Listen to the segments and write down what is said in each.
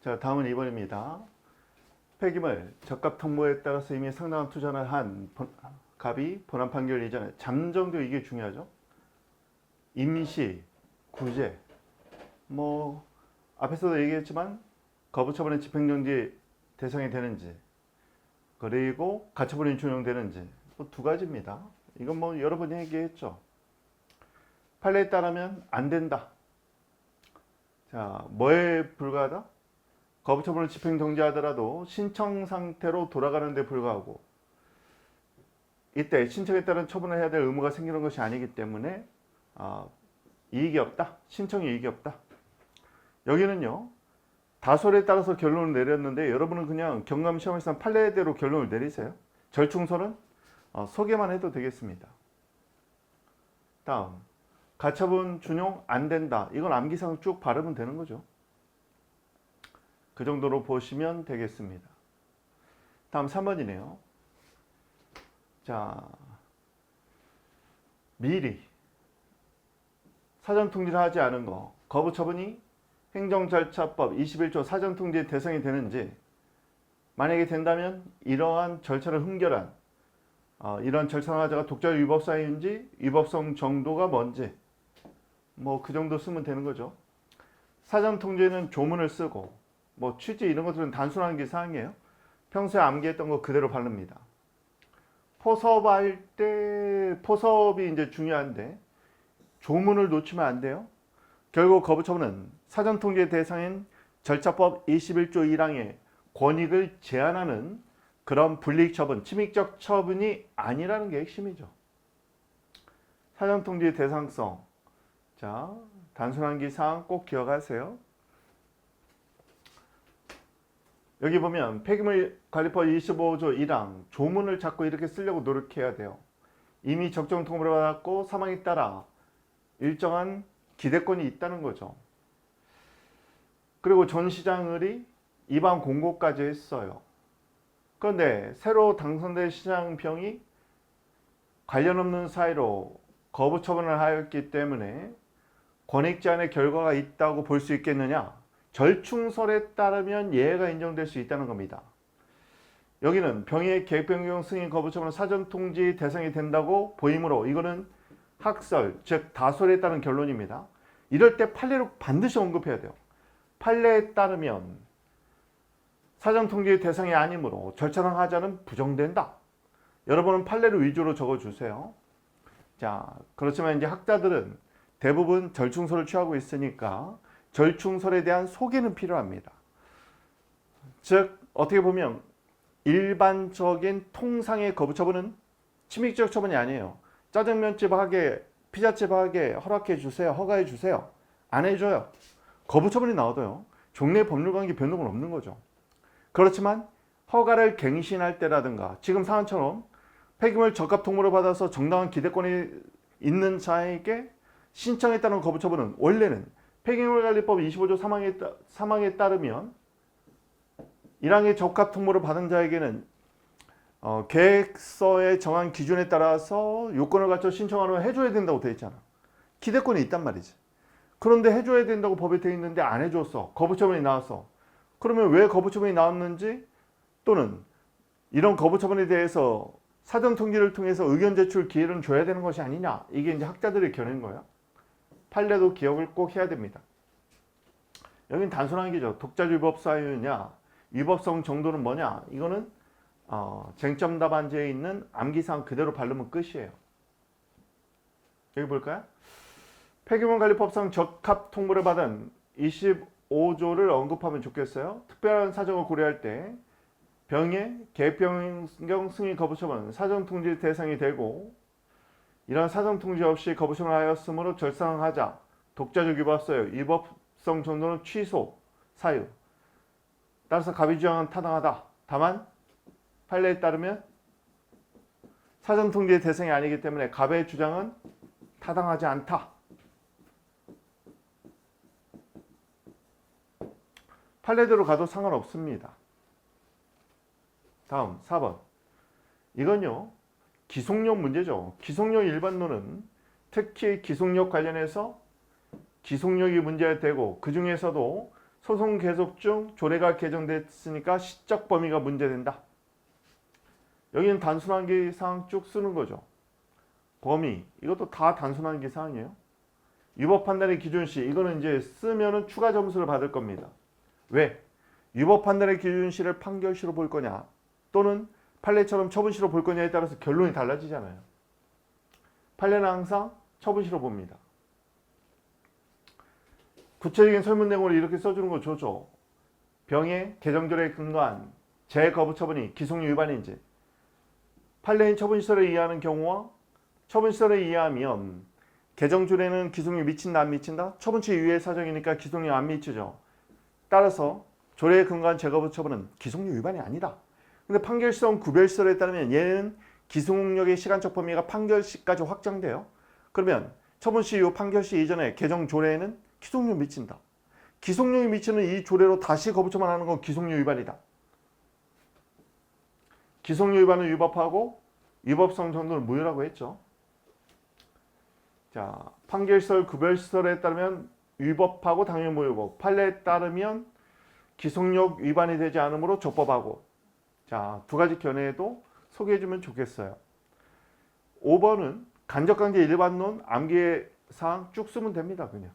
자, 다음은 2번입니다. 폐기물 적합 통보에 따라서 이미 상당한 투자를 한 갑이 본안 판결 이전에 잠정도 이게 중요하죠. 임시, 구제, 뭐 앞에서도 얘기했지만 거부처분의 집행정지 대상이 되는지 그리고 가처분이 준용되는지 뭐 두 가지입니다. 이건 뭐 여러 번 얘기했죠. 판례에 따르면 안 된다. 자, 뭐에 불과하다? 거부처분을 집행정지하더라도 신청 상태로 돌아가는 데 불과하고 이때 신청에 따른 처분을 해야 될 의무가 생기는 것이 아니기 때문에 이익이 없다. 신청에 이익이 없다. 여기는요. 다솔에 따라서 결론을 내렸는데 여러분은 그냥 경감시험에서 판례대로 결론을 내리세요. 절충설은 소개만 해도 되겠습니다. 다음 가처분 준용 안 된다. 이건 암기상 쭉 바르면 되는 거죠. 그 정도로 보시면 되겠습니다. 다음 3번이네요. 자, 미리 사전통지를 하지 않은 거 거부처분이 행정절차법 21조 사전통지의 대상이 되는지 만약에 된다면 이러한 절차를 흥결한 이런 절차하자가 독자적 위법 사유인지 위법성 정도가 뭔지 뭐 그 정도 쓰면 되는 거죠. 사전통지에는 조문을 쓰고 뭐 취지 이런 것들은 단순한 게 사항이에요. 평소에 암기했던 거 그대로 바릅니다. 포섭할 때 포섭이 이제 중요한데 조문을 놓치면 안 돼요. 결국 거부처분은 사전통지의 대상인 절차법 21조 1항의 권익을 제한하는 그런 불이익처분, 침익적 처분이 아니라는 게 핵심이죠. 사전통지의 대상성. 자, 단순한 기사항 꼭 기억하세요. 여기 보면 폐기물관리법 25조 1항 조문을 자꾸 이렇게 쓰려고 노력해야 돼요. 이미 적정 통보를 받았고 사망에 따라 일정한 기대권이 있다는 거죠. 그리고 전 시장을이 이반 공고까지 했어요. 그런데 새로 당선된 시장병이 관련 없는 사유로 거부 처분을 하였기 때문에 권익 제한의 결과가 있다고 볼 수 있겠느냐? 절충설에 따르면 예외가 인정될 수 있다는 겁니다. 여기는 병의 계획 변경 승인 거부 처분은 사전통지 대상이 된다고 보이므로 이거는 학설, 즉 다솔에 따른 결론입니다. 이럴 때 판례로 반드시 언급해야 돼요. 판례에 따르면 사전통지 대상이 아니므로 절차상 하자는 부정된다. 여러분은 판례를 위주로 적어주세요. 자, 그렇지만 이제 학자들은 대부분 절충설을 취하고 있으니까 절충설에 대한 소개는 필요합니다. 즉 어떻게 보면 일반적인 통상의 거부처분은 침익적 처분이 아니에요. 짜장면집 하게, 피자집 하게 허락해 주세요. 허가해 주세요. 안 해줘요. 거부처분이 나와도요. 종래 법률관계 변동은 없는 거죠. 그렇지만 허가를 갱신할 때라든가 지금 사안처럼 폐기물 적합 통보를 받아서 정당한 기대권이 있는 자에게 신청에 따른 거부처분은 원래는 폐기물관리법 25조 3항에 따르면 1항의 적합 통보를 받은 자에게는 계획서에 정한 기준에 따라서 요건을 갖춰 신청하면 해줘야 된다고 되어 있잖아. 기대권이 있단 말이지. 그런데 해줘야 된다고 법에 되어 있는데 안 해줬어. 거부처분이 나왔어. 그러면 왜 거부처분이 나왔는지 또는 이런 거부처분에 대해서 사전통지를 통해서 의견 제출 기회를 줘야 되는 것이 아니냐. 이게 이제 학자들이 겨낸 거야. 판례도 기억을 꼭 해야 됩니다. 여긴 단순한 게죠. 독자적 위법 사유냐, 위법성 정도는 뭐냐. 이거는 쟁점 답안지에 있는 암기사항 그대로 바르면 끝이에요. 여기 볼까요? 폐기물관리법상 적합 통보를 받은 25조를 언급하면 좋겠어요. 특별한 사정을 고려할 때 병의 계획 변경 승인 거부처분은 사전통지 대상이 되고 이런 사전통지 없이 거부처분을 하였으므로 절상하자. 독자적 위법 사유, 위법성 정도는 취소 사유. 따라서 갑이 주장은 타당하다. 다만 판례에 따르면 사전통지의 대상이 아니기 때문에 갑의 주장은 타당하지 않다. 판례대로 가도 상관없습니다. 다음 4번. 이건요. 기속력 문제죠. 기속력 일반론은 특히 기속력 관련해서 기속력이 문제가 되고 그 중에서도 소송 계속 중 조례가 개정됐으니까 시적 범위가 문제된다. 여기는 단순한 사항 쭉 쓰는 거죠. 범위, 이것도 다 단순한 사항이에요. 위법 판단의 기준시, 이거는 이제 쓰면은 추가 점수를 받을 겁니다. 왜? 위법 판단의 기준시를 판결시로 볼 거냐, 또는 판례처럼 처분시로 볼 거냐에 따라서 결론이 달라지잖아요. 판례는 항상 처분시로 봅니다. 구체적인 설문 내용을 이렇게 써주는 거 좋죠. 병의 개정조례에 근거한 재거부 처분이 기속률 위반인지, 판례인 처분시설에 의하는 경우와 처분시설에 의하면 개정조례는 기속률 미친다 안 미친다? 처분치 유예 사정이니까 기속률 안 미치죠. 따라서 조례에 근거한 재거부 처분은 기속률 위반이 아니다. 근데 판결시설 구별시설에 따르면 얘는 기속력의 시간적 범위가 판결시까지 확장돼요. 그러면 처분시 이후 판결시 이전에 개정조례에는 기속률 미친다. 기속률이 미치는 이 조례로 다시 거부 처분하는 건 기속률 위반이다. 기속률 위반은 위법하고 위법성 정도는 무효라고 했죠. 자, 판결시설, 구별시설에 따르면 위법하고 당연히 무효고, 판례에 따르면 기속력 위반이 되지 않으므로 적법하고. 자, 두 가지 견해도 소개해주면 좋겠어요. 5번은 간접강제 일반론 암기의 사항 쭉 쓰면 됩니다. 그냥.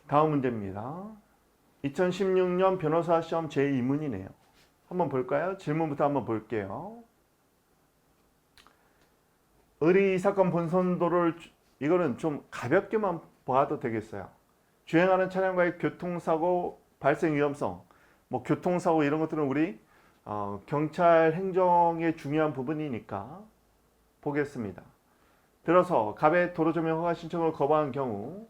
다음 문제입니다. 2016년 변호사 시험 제2문이네요. 한번 볼까요? 질문부터 한번 볼게요. 의리 이 사건 본선도를, 이거는 좀 가볍게만 봐도 되겠어요. 주행하는 차량과의 교통사고 발생 위험성, 뭐 교통사고 이런 것들은 우리 경찰 행정의 중요한 부분이니까 보겠습니다. 들어서 갑의 도로조명 허가 신청을 거부한 경우,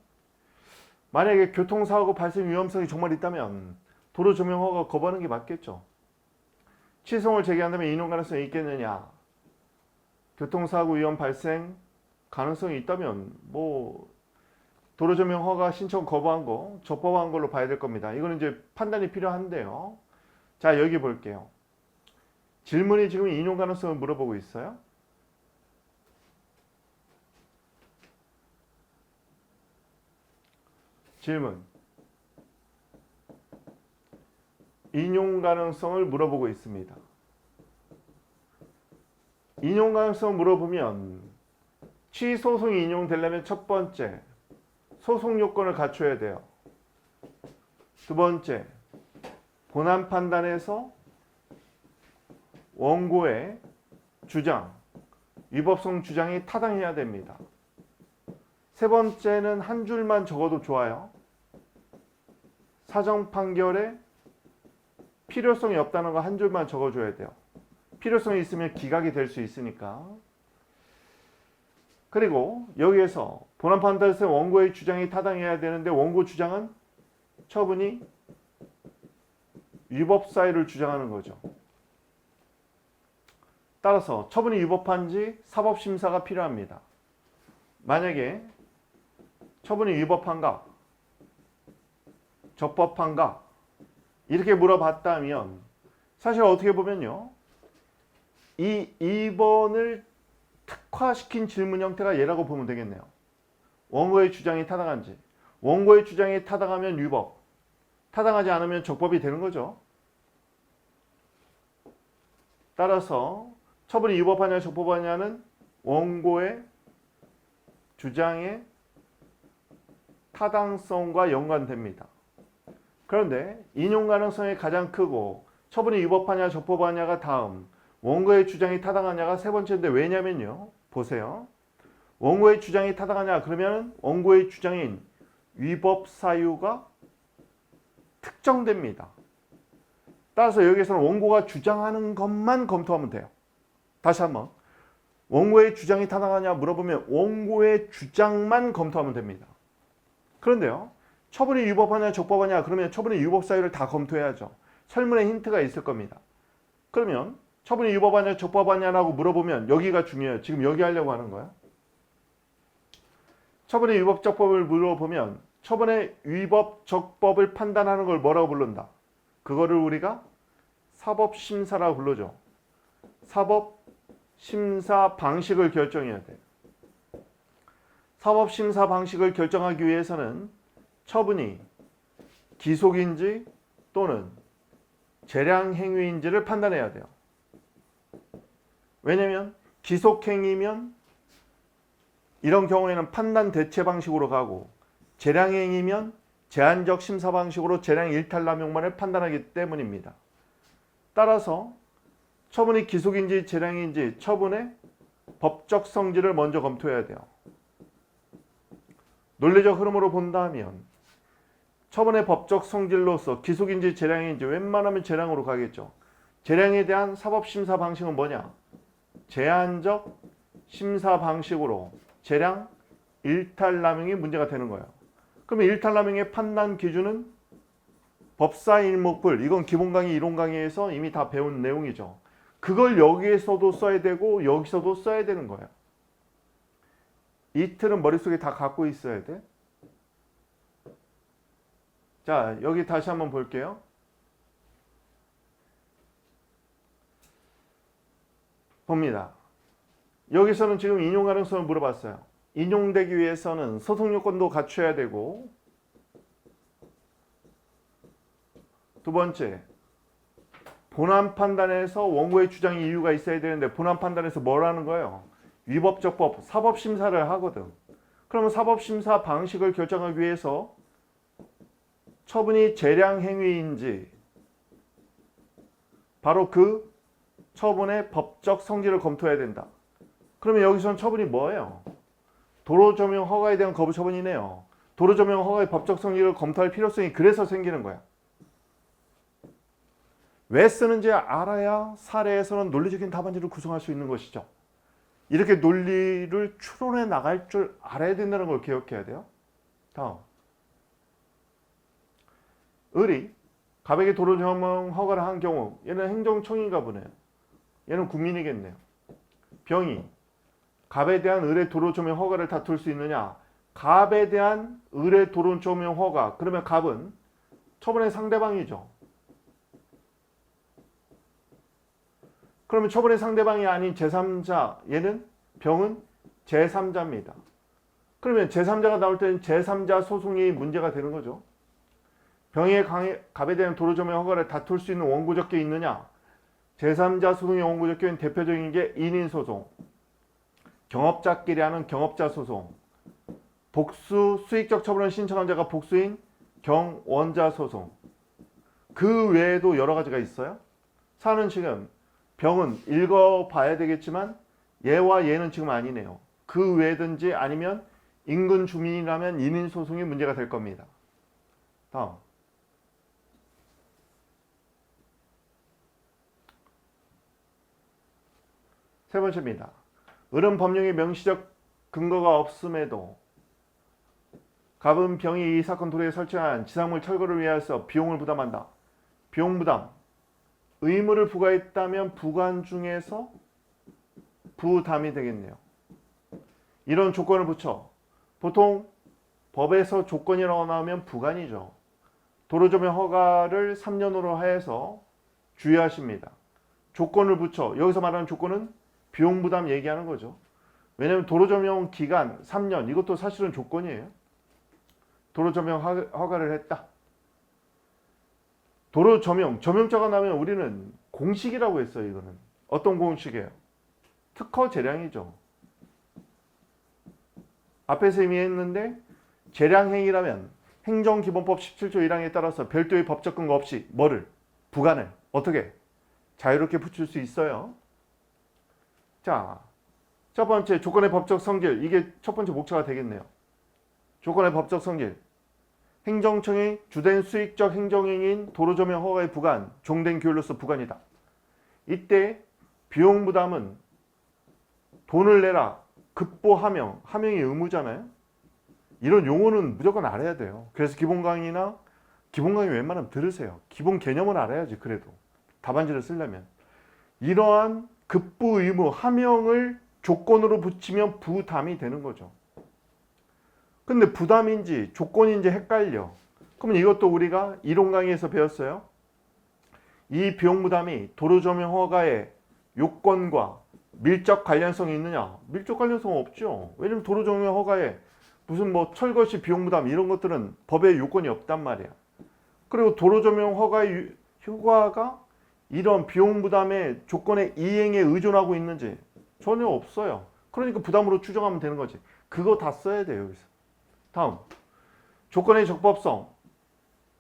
만약에 교통사고 발생 위험성이 정말 있다면 도로조명 허가 거부하는 게 맞겠죠. 취소를 제기한다면 인용 가능성이 있겠느냐? 교통사고 위험 발생 가능성이 있다면 뭐 도로조명 허가 신청 거부한 거 적법한 걸로 봐야 될 겁니다. 이거는 이제 판단이 필요한데요. 자, 여기 볼게요. 질문이 지금 인용 가능성을 물어보고 있어요. 질문. 인용 가능성을 물어보고 있습니다. 인용 가능성을 물어보면 취소송이 인용되려면 첫 번째, 소송 요건을 갖춰야 돼요. 두 번째, 본안 판단에서 원고의 주장, 위법성 주장이 타당해야 됩니다. 세 번째는 한 줄만 적어도 좋아요. 사정 판결에 필요성이 없다는 거 한 줄만 적어줘야 돼요. 필요성이 있으면 기각이 될 수 있으니까. 그리고 여기에서 본안 판단에서 원고의 주장이 타당해야 되는데 원고 주장은 처분이 위법 사유를 주장하는 거죠. 따라서 처분이 위법한지 사법심사가 필요합니다. 만약에 처분이 위법한가, 적법한가 이렇게 물어봤다면 사실 어떻게 보면요, 이 2번을 특화시킨 질문 형태가 얘라고 보면 되겠네요. 원고의 주장이 타당한지. 원고의 주장이 타당하면 위법, 타당하지 않으면 적법이 되는 거죠. 따라서 처분이 위법하냐 적법하냐는 원고의 주장의 타당성과 연관됩니다. 그런데 인용 가능성이 가장 크고 처분이 위법하냐 적법하냐가 다음, 원고의 주장이 타당하냐가 세 번째인데 왜냐면요. 보세요. 원고의 주장이 타당하냐 그러면 원고의 주장인 위법 사유가 특정됩니다. 따라서 여기서는 원고가 주장하는 것만 검토하면 돼요. 다시 한번. 원고의 주장이 타당하냐 물어보면 원고의 주장만 검토하면 됩니다. 그런데요. 처분이 위법하냐 적법하냐 그러면 처분의 위법 사유를 다 검토해야죠. 설문에 힌트가 있을 겁니다. 그러면 처분이 위법하냐 적법하냐라고 물어보면 여기가 중요해요. 지금 여기 하려고 하는 거야. 처분의 위법 적법을 물어보면 처분의 위법 적법을 판단하는 걸 뭐라고 부른다? 그거를 우리가 사법심사라고 불러죠. 사법심사 방식을 결정해야 돼. 사법심사 방식을 결정하기 위해서는 처분이 기속인지 또는 재량행위인지를 판단해야 돼요. 왜냐면 기속행위면 이런 경우에는 판단 대체 방식으로 가고, 재량행위면 제한적 심사 방식으로 재량 일탈남용만을 판단하기 때문입니다. 따라서 처분이 기속인지 재량인지 처분의 법적 성질을 먼저 검토해야 돼요. 논리적 흐름으로 본다면 처분의 법적 성질로서 기속인지 재량인지 웬만하면 재량으로 가겠죠. 재량에 대한 사법심사 방식은 뭐냐? 제한적 심사 방식으로 재량 일탈남용이 문제가 되는 거예요. 그러면 일탈남용의 판단 기준은 법사일목불, 이건 기본 강의, 이론 강의에서 이미 다 배운 내용이죠. 그걸 여기에서도 써야 되고 여기서도 써야 되는 거예요. 이 틀은 머릿속에 다 갖고 있어야 돼. 자, 여기 다시 한번 볼게요. 봅니다. 여기서는 지금 인용 가능성을 물어봤어요. 인용되기 위해서는 소송 요건도 갖춰야 되고, 두 번째, 본안 판단에서 원고의 주장이 이유가 있어야 되는데 본안 판단에서 뭘 하는 거예요? 위법적 법, 사법심사를 하거든. 그러면 사법심사 방식을 결정하기 위해서 처분이 재량행위인지 바로 그 처분의 법적 성질을 검토해야 된다. 그러면 여기서는 처분이 뭐예요? 도로조명 허가에 대한 거부 처분이네요. 도로조명 허가의 법적 성질을 검토할 필요성이 그래서 생기는 거야. 왜 쓰는지 알아야 사례에서는 논리적인 답안지를 구성할 수 있는 것이죠. 이렇게 논리를 추론해 나갈 줄 알아야 된다는 걸 기억해야 돼요. 다음. 을이 갑에게 도로조명 허가를 한 경우, 얘는 행정청인가 보네요. 얘는 국민이겠네요. 병이 갑에 대한 을의 도로조명 허가를 다툴 수 있느냐? 갑에 대한 을의 도로조명 허가, 그러면 갑은 처분의 상대방이죠. 그러면 처분의 상대방이 아닌 제3자, 얘는 병은 제3자입니다. 그러면 제3자가 나올 때는 제3자 소송이 문제가 되는 거죠. 병의 갑에 대한 도로조명 허가를 다툴 수 있는 원고적 게 있느냐? 제3자 소송의 원고적 게는 대표적인 게 인인소송, 경업자끼리 하는 경업자소송, 복수 수익적 처분을 신청한 자가 복수인 경원자소송. 그 외에도 여러 가지가 있어요. 사는 지금 병은 읽어봐야 되겠지만 얘와 얘는 지금 아니네요. 그 외든지 아니면 인근 주민이라면 인인소송이 문제가 될 겁니다. 다음. 세 번째입니다. 을은 법령의 명시적 근거가 없음에도 갑은 병이 이 사건 도로에 설치한 지상물 철거를 위해서 비용을 부담한다. 비용 부담. 의무를 부과했다면 부관 중에서 부담이 되겠네요. 이런 조건을 붙여. 보통 법에서 조건이라고 나오면 부관이죠. 도로조명 허가를 3년으로 하여서 주의하십니다. 조건을 붙여. 여기서 말하는 조건은 비용 부담 얘기하는 거죠. 왜냐하면 도로조명 기간 3년, 이것도 사실은 조건이에요. 도로조명 허가를 했다. 도로조명, 조명자가 나면 우리는 공식이라고 했어요. 이거는 어떤 공식이에요? 특허 재량이죠. 앞에서 이미 했는데 재량행위라면 행정기본법 17조 1항에 따라서 별도의 법적 근거 없이 뭐를? 부관을 어떻게? 자유롭게 붙일 수 있어요. 자, 첫 번째 조건의 법적 성질, 이게 첫 번째 목차가 되겠네요. 조건의 법적 성질. 행정청이 주된 수익적 행정행위인 도로조명 허가의 부관, 종된 규율로서 부관이다. 이때 비용 부담은 돈을 내라, 급보하명, 하명이 의무잖아요. 이런 용어는 무조건 알아야 돼요. 그래서 기본 강의나 기본 강의 웬만하면 들으세요. 기본 개념을 알아야지. 그래도 답안지를 쓰려면 이러한 급부 의무, 하명을 조건으로 붙이면 부담이 되는 거죠. 근데 부담인지 조건인지 헷갈려. 그러면 이것도 우리가 이론 강의에서 배웠어요. 이 비용 부담이 도로조명 허가의 요건과 밀접 관련성이 있느냐? 밀접 관련성 없죠. 왜냐면 도로조명 허가에 무슨 뭐 철거시 비용 부담 이런 것들은 법에 요건이 없단 말이야. 그리고 도로 조명 허가의 효과가 이런 비용 부담의 조건의 이행에 의존하고 있는지 전혀 없어요. 그러니까 부담으로 추정하면 되는 거지. 그거 다 써야 돼요. 여기서. 다음, 조건의 적법성.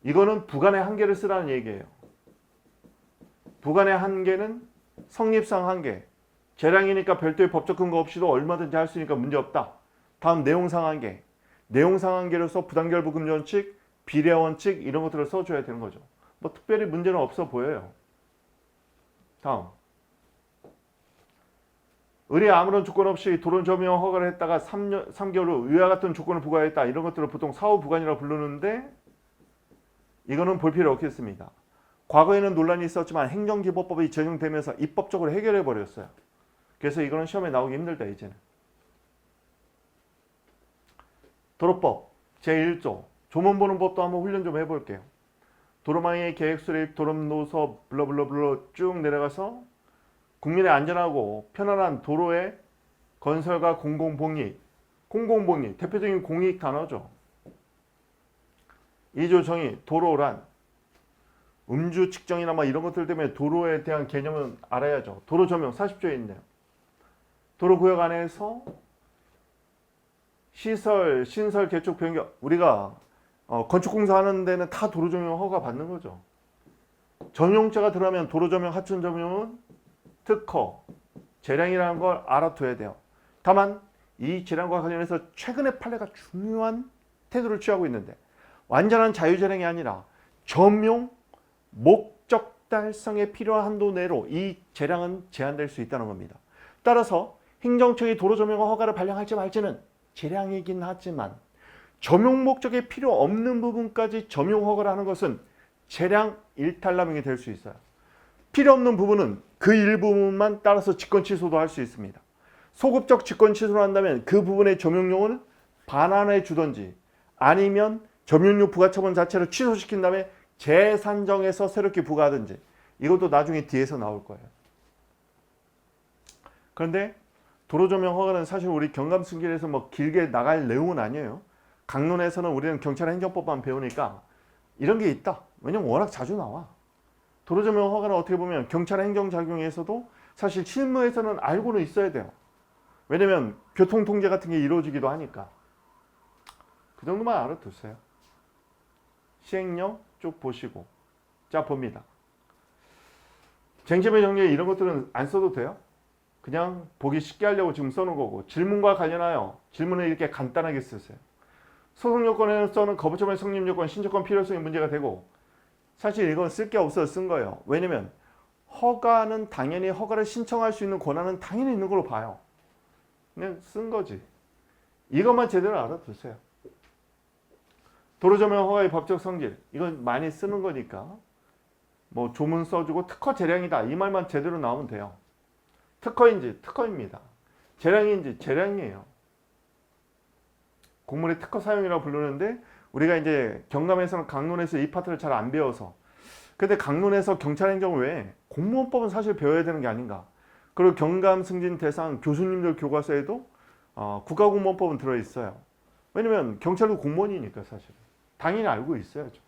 이거는 부관의 한계를 쓰라는 얘기예요. 부관의 한계는 성립상 한계. 재량이니까 별도의 법적 근거 없이도 얼마든지 할 수 있으니까 문제없다. 다음, 내용상 한계. 내용상 한계로서 부당결부 금지 원칙, 비례 원칙 이런 것들을 써줘야 되는 거죠. 뭐 특별히 문제는 없어 보여요. 다음, 의뢰 아무런 조건 없이 도로 조명 허가를 했다가 3개월 후 위와 같은 조건을 부과했다. 이런 것들을 보통 사후 부관이라고 부르는데 이거는 볼 필요 없겠습니다. 과거에는 논란이 있었지만 행정기법법이 제정되면서 입법적으로 해결해 버렸어요. 그래서 이거는 시험에 나오기 힘들다 이제는. 도로법 제1조 조문 보는 법도 한번 훈련 좀 해볼게요. 도로망의 계획 수립, 도로노서 블러블러블러 쭉 내려가서 국민의 안전하고 편안한 도로의 건설과 공공복리, 공공복리 대표적인 공익 단어죠. 2조 정의, 도로란 음주 측정이나 뭐 이런 것들 때문에 도로에 대한 개념은 알아야죠. 도로 조명 40조에 있네요. 도로구역 안에서 시설, 신설, 개축, 변경 우리가 건축공사 하는 데는 다 도로 조명 허가 받는 거죠. 전용자가 들어가면 도로 조명, 하천 조명은 특허, 재량이라는 걸 알아둬야 돼요. 다만 이 재량과 관련해서 최근에 판례가 중요한 태도를 취하고 있는데 완전한 자유재량이 아니라 점용 목적 달성에 필요한 한도 내로 이 재량은 제한될 수 있다는 겁니다. 따라서 행정청이 도로 조명 허가를 발령할지 말지는 재량이긴 하지만 점용 목적에 필요 없는 부분까지 점용 허가를 하는 것은 재량 일탈남용이 될 수 있어요. 필요 없는 부분은 그 일부분만 따라서 직권 취소도 할 수 있습니다. 소급적 직권 취소를 한다면 그 부분의 점용료는 반환해 주던지 아니면 점용료 부과처분 자체를 취소시킨 다음에 재산정해서 새롭게 부과하든지 이것도 나중에 뒤에서 나올 거예요. 그런데 도로조명 허가는 사실 우리 경감승길에서 뭐 길게 나갈 내용은 아니에요. 강론에서는 우리는 경찰 행정법만 배우니까 이런 게 있다. 왜냐면 워낙 자주 나와. 도로조명 허가는 어떻게 보면 경찰 행정작용에서도 사실 실무에서는 알고는 있어야 돼요. 왜냐면 교통통제 같은 게 이루어지기도 하니까. 그 정도만 알아두세요. 시행령 쭉 보시고. 자, 봅니다. 쟁점의 정리에 이런 것들은 안 써도 돼요. 그냥 보기 쉽게 하려고 지금 써놓은 거고 질문과 관련하여 질문을 이렇게 간단하게 쓰세요. 소송요건에서는 거부처분의 성립요건, 신조건 필요성이 문제가 되고 사실 이건 쓸 게 없어서 쓴 거예요. 왜냐면 허가는 당연히 허가를 신청할 수 있는 권한은 당연히 있는 걸로 봐요. 그냥 쓴 거지. 이것만 제대로 알아두세요. 도로조명 허가의 법적 성질 이건 많이 쓰는 거니까 뭐 조문 써주고 특허 재량이다 이 말만 제대로 나오면 돼요. 특허인지 특허입니다. 재량인지 재량이에요. 공문의 특허 사용이라고 부르는데 우리가 이제 경감에서는 강론에서 이 파트를 잘 안 배워서 근데 강론에서 경찰행정 외에 공무원법은 사실 배워야 되는 게 아닌가. 그리고 경감 승진 대상 교수님들 교과서에도 국가공무원법은 들어있어요. 왜냐면 경찰도 공무원이니까 사실 당연히 알고 있어야죠.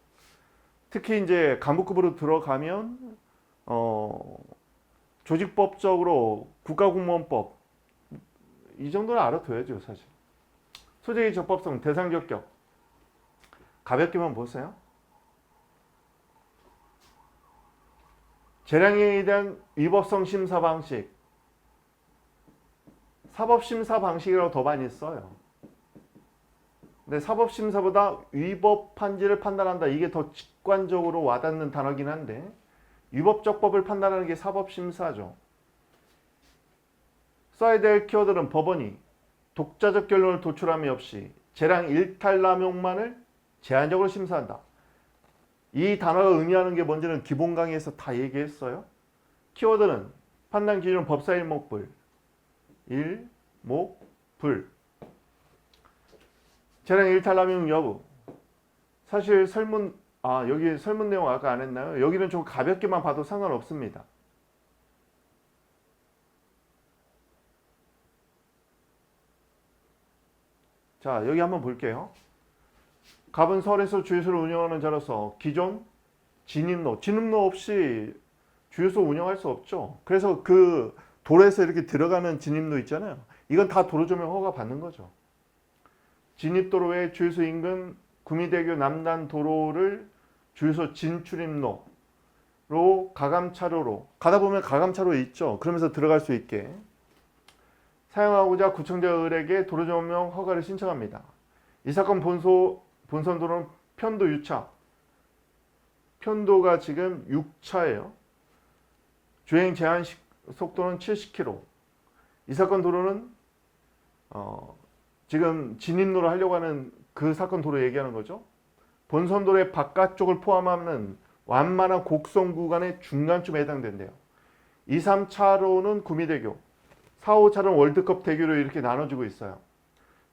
특히 이제 간부급으로 들어가면 조직법적으로 국가공무원법 이 정도는 알아둬야죠 사실. 소재의 적법성, 대상 적격 가볍게만 보세요. 재량에 대한 위법성 심사 방식 사법심사 방식이라고 더 많이 써요. 근데 사법심사보다 위법한지를 판단한다 이게 더 직관적으로 와닿는 단어긴 한데 위법적법을 판단하는 게 사법심사죠. 써야 될 키워드는 법원이 독자적 결론을 도출함이 없이 재량 일탈남용만을 제한적으로 심사한다. 이 단어가 의미하는 게 뭔지는 기본 강의에서 다 얘기했어요. 키워드는 판단 기준 법사 일목불 일목불 재량 일탈남용 여부 사실 설문 여기 설문 내용 아까 안 했나요? 여기는 좀 가볍게만 봐도 상관없습니다. 자, 여기 한번 볼게요. 갑은 서울에서 주유소를 운영하는 자로서 기존 진입로 없이 주유소 운영할 수 없죠. 그래서 그 도로에서 이렇게 들어가는 진입로 있잖아요. 이건 다 도로조명 허가 받는 거죠. 진입도로의 주유소 인근 구미대교 남단 도로를 주유소 진출입로로 가감차로로 가다 보면 가감차로 있죠. 그러면서 들어갈 수 있게 사용하고자 구청장 을에게 도로조명 허가를 신청합니다. 이 사건 본선도로는 편도 유차, 편도가 지금 6차예요. 주행 제한 속도는 70km. 이 사건 도로는 지금 진입로로 하려고 하는 그 사건 도로 얘기하는 거죠. 본선도로의 바깥쪽을 포함하는 완만한 곡선 구간의 중간쯤에 해당된대요. 2, 3차로는 구미대교, 4, 5차로는 월드컵 대교로 이렇게 나눠지고 있어요.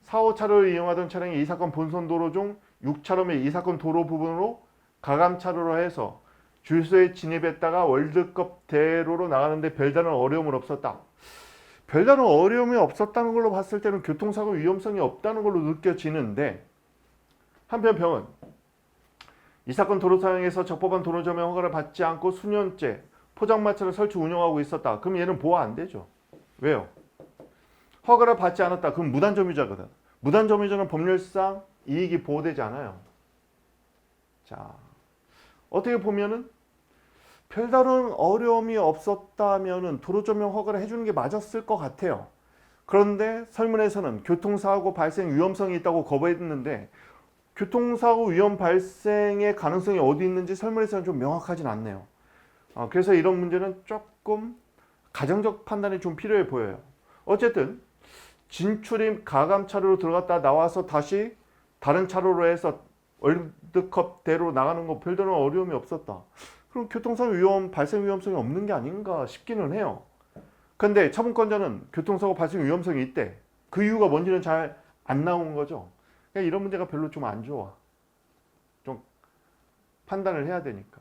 4, 5차로를 이용하던 차량이 이 사건 본선도로 중 6차로 및 이 사건 도로 부분으로 가감차로로 해서 주유소에 진입했다가 월드컵 대로로 나가는데 별다른 어려움은 없었다. 별다른 어려움이 없었다는 걸로 봤을 때는 교통사고 위험성이 없다는 걸로 느껴지는데, 한편 병은 이 사건 도로 사용에서 적법한 도로조명 허가를 받지 않고 수년째 포장마차를 설치 운영하고 있었다. 그럼 얘는 보호 안 되죠. 왜요? 허가를 받지 않았다. 그럼 무단점유자거든. 무단점유자는 법률상 이익이 보호되지 않아요. 자, 어떻게 보면은 별다른 어려움이 없었다면은 도로조명 허가를 해주는 게 맞았을 것 같아요. 그런데 설문에서는 교통사고 발생 위험성이 있다고 거부했는데, 교통사고 위험 발생의 가능성이 어디 있는지 설문에서는 좀 명확하진 않네요. 그래서 이런 문제는 조금 가정적 판단이 좀 필요해 보여요. 어쨌든 진출입 가감차로로 들어갔다 나와서 다시 다른 차로로 해서 월드컵대로 나가는 거 별다른 어려움이 없었다. 그럼 교통사고 발생 위험성이 없는 게 아닌가 싶기는 해요. 근데 처분권자는 교통사고 발생 위험성이 있대. 그 이유가 뭔지는 잘 안 나온 거죠. 그러니까 이런 문제가 별로 좀 안 좋아. 좀 판단을 해야 되니까.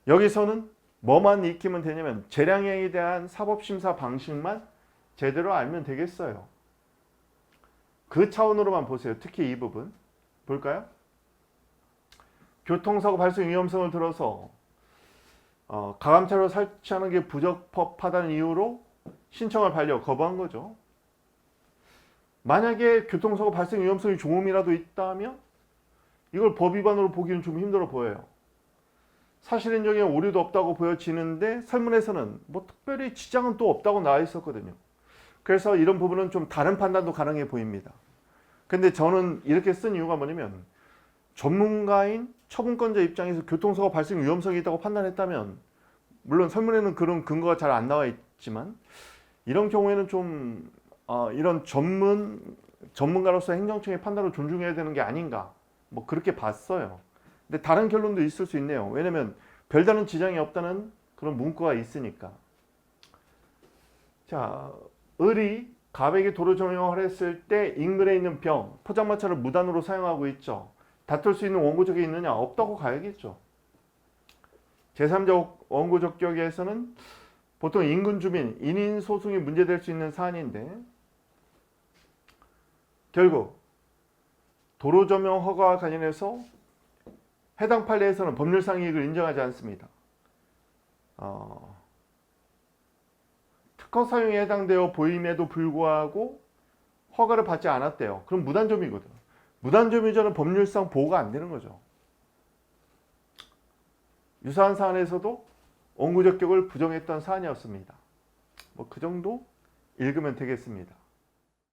여기서는 뭐만 익히면 되냐면 재량행위에 대한 사법심사 방식만 제대로 알면 되겠어요. 그 차원으로만 보세요. 특히 이 부분 볼까요? 교통사고 발생 위험성을 들어서 가감차로 설치하는 게 부적법하다는 이유로 신청을 반려 거부한 거죠. 만약에 교통사고 발생 위험성이 조금이라도 있다면 이걸 법 위반으로 보기는 좀 힘들어 보여요. 사실 인정에 오류도 없다고 보여지는데 설문에서는 뭐 특별히 지장은 또 없다고 나와 있었거든요. 그래서 이런 부분은 좀 다른 판단도 가능해 보입니다. 근데 저는 이렇게 쓴 이유가 뭐냐면, 전문가인 처분권자 입장에서 교통사고 발생 위험성이 있다고 판단했다면, 물론 설문에는 그런 근거가 잘 안 나와 있지만 이런 경우에는 좀 이런 전문가로서 행정청의 판단을 존중해야 되는 게 아닌가, 뭐 그렇게 봤어요. 근데 다른 결론도 있을 수 있네요. 왜냐면 별다른 지장이 없다는 그런 문구가 있으니까. 자, 을이 갑에게 도로조명을 했을 때 인근에 있는 병, 포장마차를 무단으로 사용하고 있죠. 다툴 수 있는 원고적이 있느냐? 없다고 가야겠죠. 제3자 원고적격에서는 보통 인근 주민, 인인 소송이 문제될 수 있는 사안인데, 결국 도로조명 허가와 관련해서 해당 판례에서는 법률상 이익을 인정하지 않습니다. 특허 사용에 해당되어 보임에도 불구하고 허가를 받지 않았대요. 그럼 무단점유거든. 무단점유자는 법률상 보호가 안 되는 거죠. 유사한 사안에서도 원고적격을 부정했던 사안이었습니다. 뭐 그 정도 읽으면 되겠습니다.